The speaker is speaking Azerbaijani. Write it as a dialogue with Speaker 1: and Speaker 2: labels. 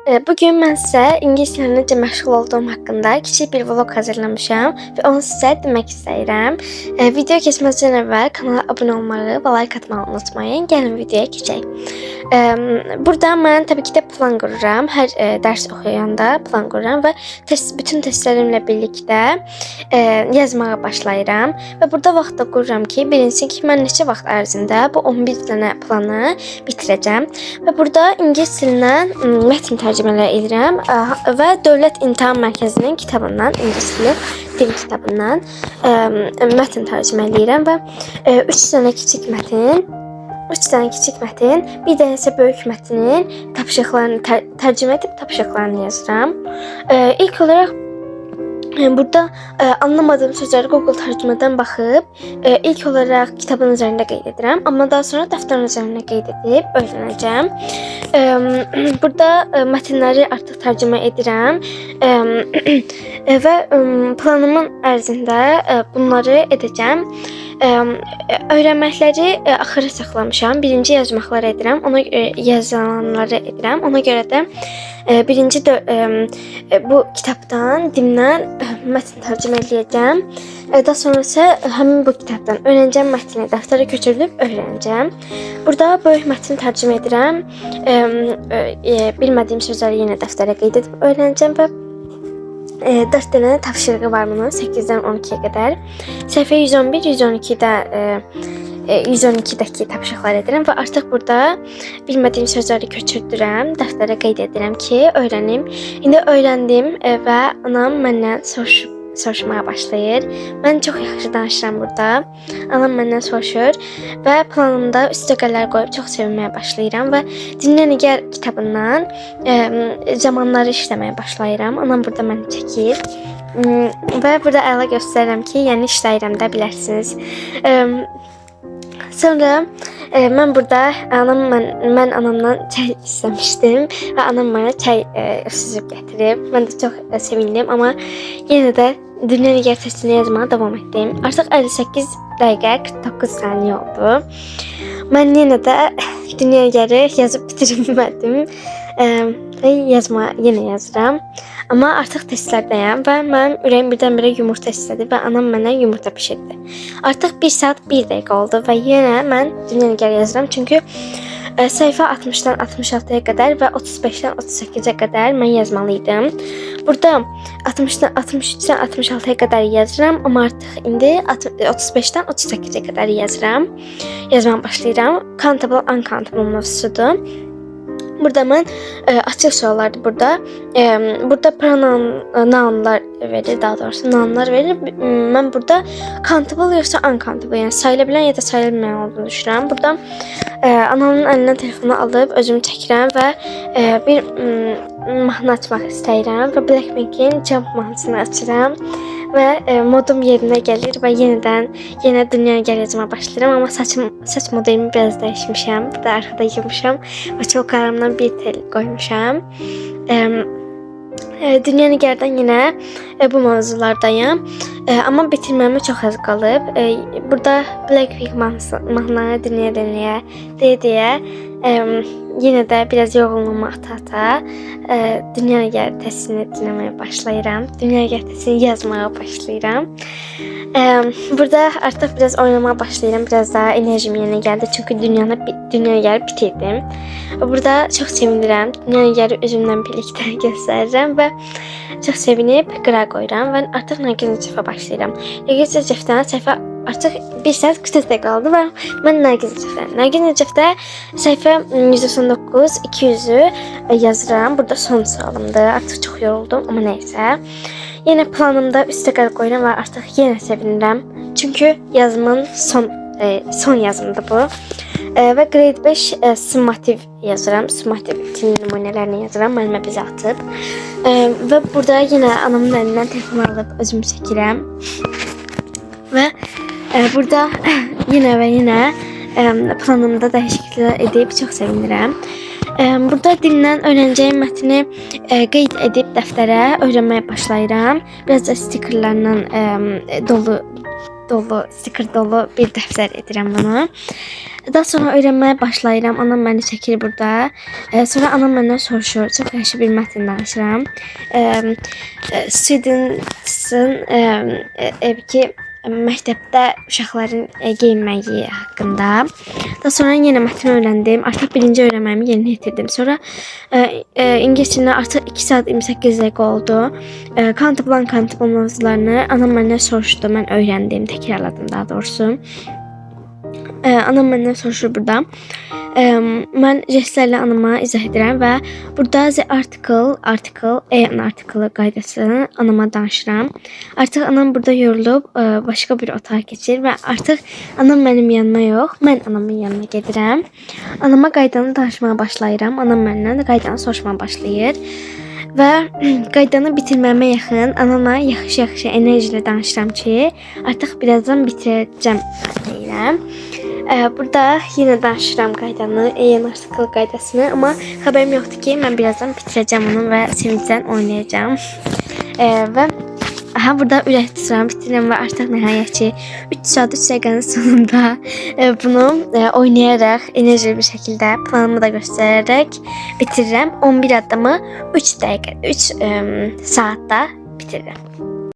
Speaker 1: Bugün mən sizə ingilis dilində necə məşğul olduğum haqqında kiçik bir vlog hazırlamışam və onu sizə demək istəyirəm. Video keçməzdən əvvəl kanala abunə olmağı və like atmağı unutmayın. Gəlin videoya keçək. Burada mən təbii ki də plan qururam. Hər dərs oxuyanda plan qururam və bütün testlərimlə birlikdə yazmağa başlayıram. Və burada vaxt da qururam ki, bilinsin ki, mən neçə vaxt ərzində bu 11 dənə planı bitirəcəm. Və burada ingilis dilindən mətn tərcümələri edirəm və Dövlət İmtahan Mərkəzinin kitabından, ingilis dil kitabından mətn tərcümə edirəm və 3 dənə kiçik mətn, bir dənə isə böyük mətnin tapşırıqlarını tərcümə edib tapşırıqlarını yazıram. İlk olaraq burada anlamadığım sözləri Google tərcümədən baxıb ilk olaraq kitabın üzərində qeyd edirəm, amma daha sonra dəftərin üzərində qeyd edib öyrənəcəm. Burada mətnləri artıq tərcümə edirəm və planımın ərzində bunları edəcəm. Öyrənməkləri axıra saxlamışam. Birinci yazmaqları edirəm, ona yazılanları edirəm. Ona görə də birinci bu kitabdan dimdən mətn tərcümə edəcəm. Daha sonra isə həmin bu kitabdan öyrənəcəm mətni dəftərə köçürüb öyrənəcəm. Burada böyük mətni tərcümə edirəm. Bilmədiyim sözləri yenə dəftərə qeyd edib öyrənəcəm və 4 dənə tapşırığı var bunun 8-dən 12-yə qədər. Səhifə 111-112-də 112-dəki tapşırıqlar edirəm və artıq burada bilmədiyim sözləri köçürdürəm, dəftərə qeyd edirəm ki, öyrənim. İndi öyrəndim və anam məndən soruşmağa başlayır. Mən çox yaxşı danışıram burada. Anam məndən soruşur və planımda üstəgəllər qoyub çox sevinməyə başlayıram və Dünya Nigar kitabından zamanları işləməyə başlayıram. Anam burada məni çəkir və burada əla göstərirəm ki, yəni işləyirəm də bilərsiniz. Sonra mən burada mən anamdan çay istəmişdim və anam mənə çay süzüb gətirib. Mən də çox sevindim, amma yenə də Dünya Nigar testini yazmağa davam etdim. Artıq 58 dəqiqə 49 saniyə oldu. Mən yenə də Dünya Nigarı yazıb bitirmədim. Yenə yazıram. Amma artıq testlərdəyəm və mənim ürəyim birdən-birə yumurta istədi və anam mənə yumurta bişirdi. Artıq 1 saat 1 dəqiqə oldu və yenə mən Dünya Nigar yazıram. Çünki səhifə 60-dan 66-ya qədər və 35-dən 38-ə qədər mən yazmalıydım. Burada 60-dan 63-dən 66-ya qədər yazıram, amma artıq indi 35-dən 38-ə qədər yazıram. Yazmağa başlayıram. Countable, uncountable mövzusudur. Burada mən açıq suallardır burada. Burada nounlar verir, daha doğrusu nounlar verir. Mən burada countable yoxsa uncountable, yəni sayıla bilən ya da sayıla bilməyən olduğunu düşünürəm. Burada anamın əlindən telefonu alıb özümü çəkirəm və bir mahnı açmaq istəyirəm və Blackpink'in Jump mahnısını açıram və modum yerinə gəlir və yenə Dünya Nigar yazmağa başlayıram, amma saç modelimi biraz dəyişmişəm. Burada arxada yığmışam və çolkalarımdan bir tel qoymuşam. Dünya Nigardan yenə bu mövzulardayım. Amma bitirməyimə çox az qalıb. Burada Blackpink mahnılarını dinləyə deyə yenə də biraz yorğunluğumu ata Dünya Nigar testini dinləməyə başlayıram. Dünya Nigar testini yazmağa başlayıram. Burada artıq biraz oynamağa başlayıram. Biraz daha enerjim yenə gəldi. Çünki Dünya Nigarı bitirdim. Burada çox sevinirəm. Dünya Nigarı özümlə birlikdə göstərirəm və çox sevinib qıra qoyuram və artıq Nərgiz Nəcəfə başlayıram. Nərgiz Nəcəfdən səhifə artıq 1 saat 40 dəqiqə qaldı və mən Nərgiz Nəcəfdə səhifə 199, 200-ü yazıram. Burada son sualımdır. Artıq çox yoruldum, amma nəysə. Yenə planımda üstəgəl qoyuram və artıq yenə sevinirəm. Çünki yazımın son yazımdır bu. Və grade 5 summativ yazıram. Summativ ikinci nümunələrini yazıram. Müəllimə bizə atıb. Və burada yenə anamın əlindən telefonu alıb özümü çəkirəm. Və burada yenə planımda dəyişikliklər edib çox sevinirəm. Burada dildən öyrənəcəyim mətni qeyd edib dəftərə öyrənməyə başlayıram. Biraz da stikerlərlə dolu, sticker dolu bir dəftər edirəm bunu. Daha sonra öyrənməyə başlayıram. Anam məni çəkir burada. Sonra anam məndən soruşur. Çox yaxşı bir mətn danışıram. Students-ın ki məktəbdə uşaqların geyinməyi haqqında. Daha sonra yenə mətn öyrəndim. Artıq birinci öyrənməyimi yerinə yetirdim. Sonra ingiliscədən artıq 2 saat 28 dəqiqə oldu. Countable, uncountable mövzularını anam məndən soruşdu. Mən öyrəndim, təkrarladım daha doğrusu. Anam məndən soruşur burada. Mən jestlərlə anama izah edirəm və burada the article, an article qaydasını anama danışıram. Artıq anam burada yorulub başqa bir otağa keçir və artıq anam mənim yanıma yox, mən anamın yanına gedirəm. Anama qaydanı danışmağa başlayıram. Anam məndən qaydanı soruşmağa başlayır. Və qaydanı bitirməmə yaxın anama yaxşı enerji ilə danışıram ki, artıq birazdan bitirəcəm deyirəm. Burada yenə danışıram qaydanı, an article qaydasını, amma xəbərim yoxdur ki, mən birazdan bitirəcəm onu və sevincdən oynayacağam. Və burada ürək tuturam, bitirirəm və artıq nəhayət ki 3 saat 3 dəqiqənin sonunda bunu oynayaraq, enerjili bir şəkildə planımı da göstərərək bitirirəm. 11 addımı 3 saatda bitirirəm.